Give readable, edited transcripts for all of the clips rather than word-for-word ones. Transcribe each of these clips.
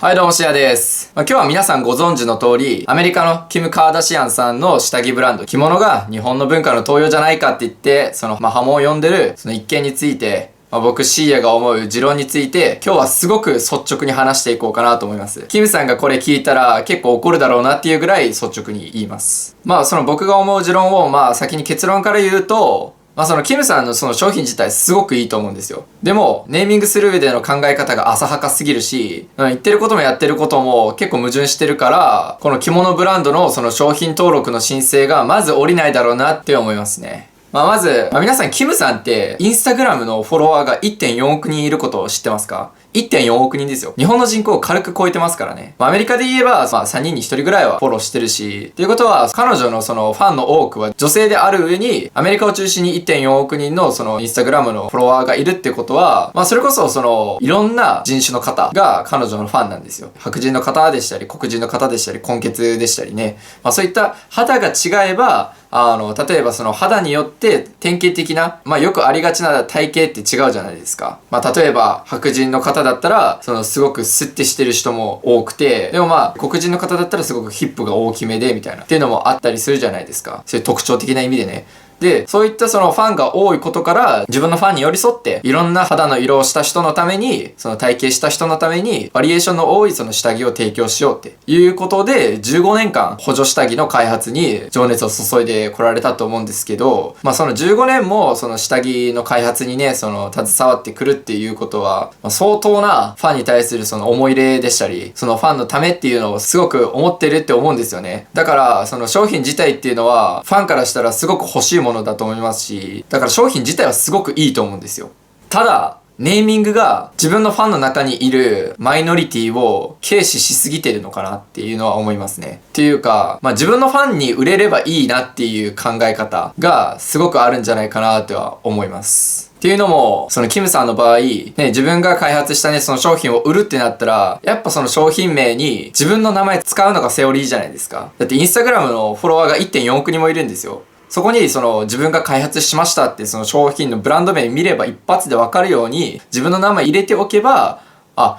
はい、どうも、シアです。今日は皆さんご存知の通り、アメリカのキム・カーダシアンさんの下着ブランド、着物が日本の文化の盗用じゃないかって言って、波紋を呼んでる、その一件について、僕、シーアが思う持論について、今日はすごく率直に話していこうかなと思います。キムさんがこれ聞いたら結構怒るだろうなっていうぐらい率直に言います。僕が思う持論を、先に結論から言うと、キムさんのその商品自体すごくいいと思うんですよ。でも、ネーミングする上での考え方が浅はかすぎるし、言ってることもやってることも結構矛盾してるから、この着物ブランドのその商品登録の申請がまず降りないだろうなって思いますね。皆さん、キムさんって、インスタグラムのフォロワーが 1.4 億人いることを知ってますか？ 1.4 億人ですよ。日本の人口を軽く超えてますからね。アメリカで言えば、3人に1人ぐらいはフォローしてるし、っていうことは、彼女のそのファンの多くは女性である上に、アメリカを中心に 1.4 億人のそのインスタグラムのフォロワーがいるってことは、それこそいろんな人種の方が彼女のファンなんですよ。白人の方でしたり、黒人の方でしたり、混血でしたりね。そういった肌が違えば、例えばその肌によって典型的な、よくありがちな体型って違うじゃないですか。例えば白人の方だったら、すごくスッてしてる人も多くて、でも黒人の方だったらすごくヒップが大きめで、みたいな。っていうのもあったりするじゃないですか。そういう特徴的な意味でね。で、そういったそのファンが多いことから、自分のファンに寄り添って、いろんな肌の色をした人のために、その体型した人のために、バリエーションの多いその下着を提供しようっていうことで、15年間補助下着の開発に情熱を注いでこられたと思うんですけど、その15年もその下着の開発にね、携わってくるっていうことは、相当なファンに対するその思い入れでしたり、そのファンのためっていうのをすごく思ってるって思うんですよね。だから、その商品自体っていうのは、ファンからしたらすごく欲しいものだと思いますし、だから商品自体はすごくいいと思うんですよ。ただ、ネーミングが自分のファンの中にいるマイノリティを軽視しすぎてるのかなっていうのは思いますね。っていうか、自分のファンに売れればいいなっていう考え方がすごくあるんじゃないかなとは思います。っていうのも、そのキムさんの場合、自分が開発したね、その商品を売るってなったら、やっぱその商品名に自分の名前使うのがセオリーじゃないですか。だってインスタグラムのフォロワーが 1.4 億人もいるんですよ。そこに自分が開発しましたってその商品のブランド名見れば一発でわかるように自分の名前入れておけば、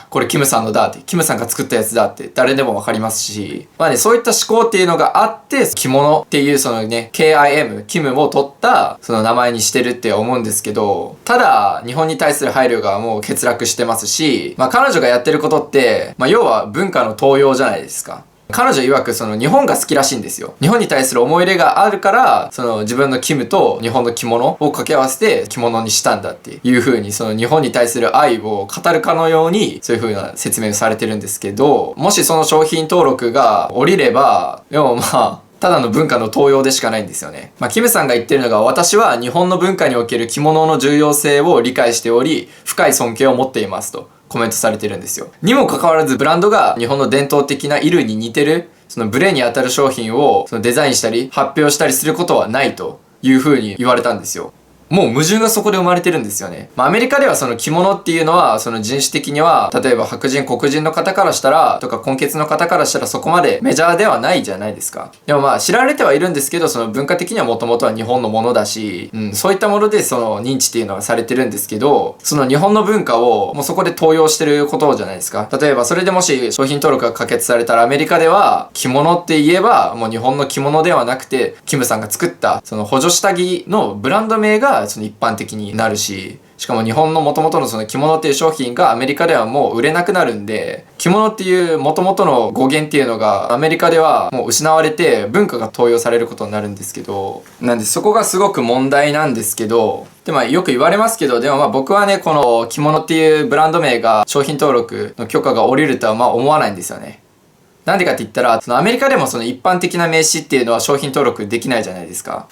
これキムさんのだって、キムさんが作ったやつだって誰でもわかりますし、そういった思考っていうのがあって、着物っていうKIM、キムを取ったその名前にしてるって思うんですけど、ただ、日本に対する配慮がもう欠落してますし、彼女がやってることって、要は文化の盗用じゃないですか。彼女曰く日本が好きらしいんですよ。日本に対する思い入れがあるから、自分のキムと日本の着物を掛け合わせて着物にしたんだっていう風に、日本に対する愛を語るかのように、そういう風な説明をされてるんですけど、もしその商品登録が降りれば、でもただの文化の盗用でしかないんですよね。キムさんが言ってるのが、私は日本の文化における着物の重要性を理解しており、深い尊敬を持っていますと。コメントされてるんですよ。にもかかわらずブランドが日本の伝統的な衣類に似てるそのブレに当たる商品をデザインしたり発表したりすることはないという風に言われたんですよ。もう矛盾がそこで生まれてるんですよね。アメリカではその着物っていうのはその人種的には例えば白人黒人の方からしたらとか混血の方からしたらそこまでメジャーではないじゃないですか。でも知られてはいるんですけど、その文化的にはもともとは日本のものだし、そういったものでその認知っていうのはされてるんですけど、その日本の文化をもうそこで盗用してることじゃないですか。例えばそれでもし商品登録が可決されたらアメリカでは着物って言えばもう日本の着物ではなくてキムさんが作ったその補助下着のブランド名がその一般的になるし、しかも日本の元々のその着物っていう商品がアメリカではもう売れなくなるんで、着物っていう元々の語源っていうのがアメリカではもう失われて文化が盗用されることになるんですけど、なんでそこがすごく問題なんですけど、でよく言われますけど、でも僕はね、この着物っていうブランド名が商品登録の許可が下りるとは思わないんですよね。なんでかって言ったら、アメリカでもその一般的な名詞っていうのは商品登録できないじゃないですか。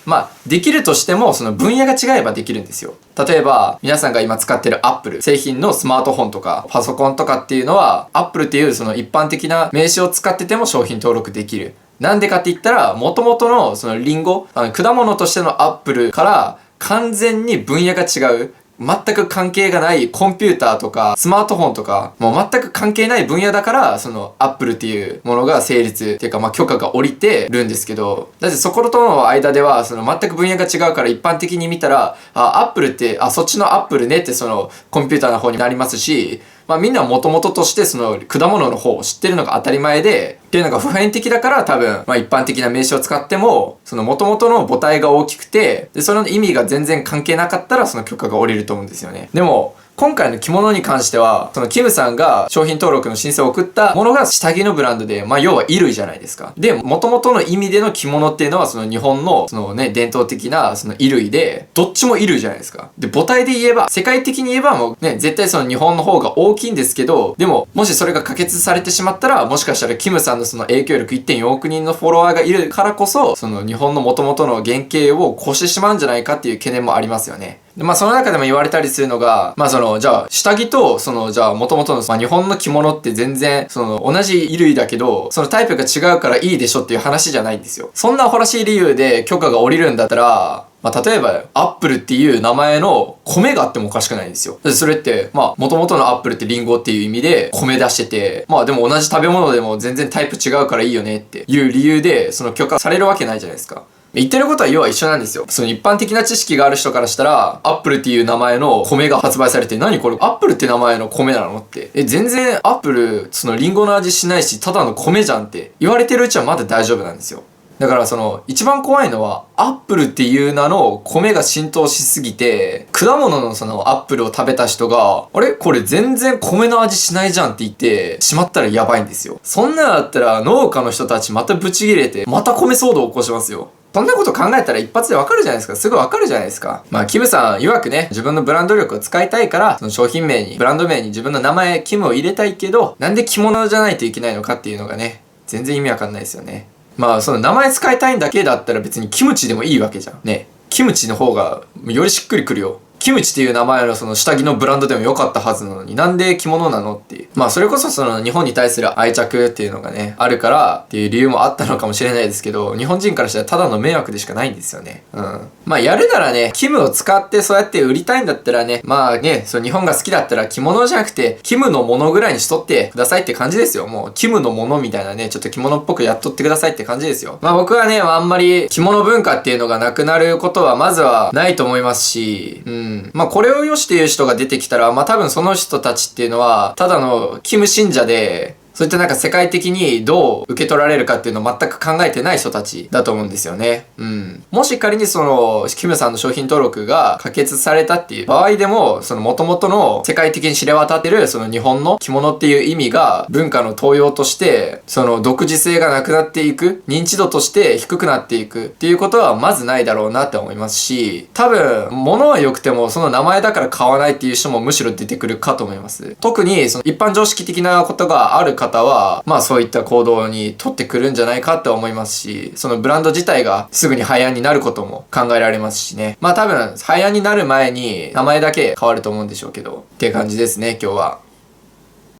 できるとしても、その分野が違えばできるんですよ。例えば、皆さんが今使ってる Apple 製品のスマートフォンとかパソコンとかっていうのは、Apple っていうその一般的な名詞を使ってても商品登録できる。なんでかって言ったら、元々のそのリンゴ、果物としての Apple から完全に分野が違う。全く関係がないコンピューターとかスマートフォンとかもう全く関係ない分野だからその Apple っていうものが成立っていうか許可が下りてるんですけど、だってそことの間ではその全く分野が違うから一般的に見たらAppleってそっちの Apple ねってそのコンピューターの方になりますし、まあみんな元々としてその果物の方を知ってるのが当たり前で、っていうのが普遍的だから多分、まあ一般的な名詞を使っても、その元々の母体が大きくて、で、その意味が全然関係なかったらその許可が下りると思うんですよね。でも、今回の着物に関しては、そのキムさんが商品登録の申請を送ったものが下着のブランドで、まあ要は衣類じゃないですか。で、元々の意味での着物っていうのはその日本のそのね、伝統的なその衣類で、どっちも衣類じゃないですか。で、母体で言えば、世界的に言えばもうね、絶対その日本の方が大きいんですけど、でも、もしそれが可決されてしまったら、もしかしたらキムさんのその影響力 1.4 億人のフォロワーがいるからこそ、その日本の元々の原型を越してしまうんじゃないかっていう懸念もありますよね。で、まあその中でも言われたりするのが、まあその、じゃあ下着と、その、じゃあ元々の、まあ日本の着物って全然、その同じ衣類だけど、そのタイプが違うからいいでしょっていう話じゃないんですよ。そんなアホらしい理由で許可が下りるんだったら、まあ例えば、アップルっていう名前の米があってもおかしくないんですよ。だってそれって、まあ元々のアップルってリンゴっていう意味で米出してて、まあでも同じ食べ物でも全然タイプ違うからいいよねっていう理由で、その許可されるわけないじゃないですか。言ってることは要は一緒なんですよ。その一般的な知識がある人からしたら、アップルっていう名前の米が発売されて、何これアップルって名前の米なのって。全然アップル、そのリンゴの味しないし、ただの米じゃんって言われてるうちはまだ大丈夫なんですよ。だからその一番怖いのはアップルっていう名の米が浸透しすぎて果物のそのアップルを食べた人があれこれ全然米の味しないじゃんって言ってしまったらやばいんですよ。そんなだったら農家の人たちまたブチギレてまた米騒動を起こしますよ。そんなこと考えたら一発でわかるじゃないですか。すぐわかるじゃないですか。まあ、キムさん曰くね、自分のブランド力を使いたいから、その商品名に、ブランド名に自分の名前、キムを入れたいけど、なんで着物じゃないといけないのかっていうのがね、全然意味わかんないですよね。まあ、その名前使いたいんだけだったら別にキムチでもいいわけじゃん。ね。キムチの方がよりしっくりくるよ。キムチっていう名前のその下着のブランドでも良かったはずなのになんで着物なのっていう。まあそれこそその日本に対する愛着っていうのがね、あるからっていう理由もあったのかもしれないですけど、日本人からしたらただの迷惑でしかないんですよね。うん。まあやるならね、キムを使ってそうやって売りたいんだったらね、まあね、そう日本が好きだったら着物じゃなくて、キムのものぐらいにしとってくださいって感じですよ。もうキムのものみたいなね、ちょっと着物っぽくやっとってくださいって感じですよ。まあ僕はね、あんまり着物文化っていうのがなくなることはまずはないと思いますし、うん。まあこれをよしっていう人が出てきたら、まあ多分その人たちっていうのは、ただのキム信者で、そういったなんか世界的にどう受け取られるかっていうのを全く考えてない人たちだと思うんですよね。うん。もし仮にその、キムさんの商品登録が可決されたっていう場合でも、その元々の世界的に知れ渡ってるその日本の着物っていう意味が文化の登用として、その独自性がなくなっていく、認知度として低くなっていくっていうことはまずないだろうなって思いますし、多分、物は良くてもその名前だから買わないっていう人もむしろ出てくるかと思います。特にその一般常識的なことがある方は、まあそういった行動に取ってくるんじゃないかって思いますし、そのブランド自体がすぐに廃案になることも考えられますしね。まあ多分、廃案になる前に名前だけ変わると思うんでしょうけど、っていう感じですね、今日は。